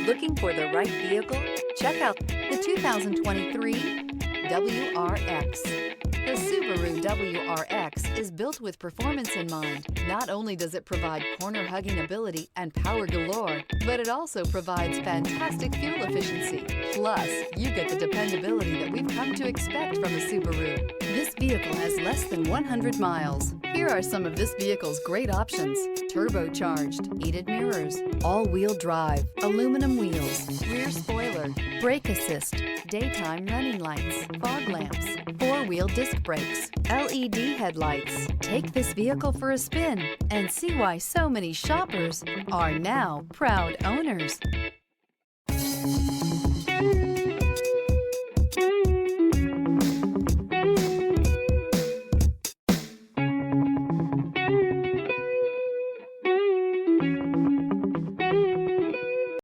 Looking for the right vehicle? Check out the 2023 WRX. The Subaru WRX is built with performance in mind. Not only does it provide corner-hugging ability and power galore, but it also provides fantastic fuel efficiency. Plus, you get the dependability that we've come to expect from a Subaru. This vehicle has less than 100 miles. Here are some of this vehicle's great options: turbocharged, heated mirrors, all-wheel drive, aluminum wheels, rear spoiler, brake assist, daytime running lights, fog lamps, four-wheel disc brakes, LED headlights. Take this vehicle for a spin and see why so many shoppers are now proud owners.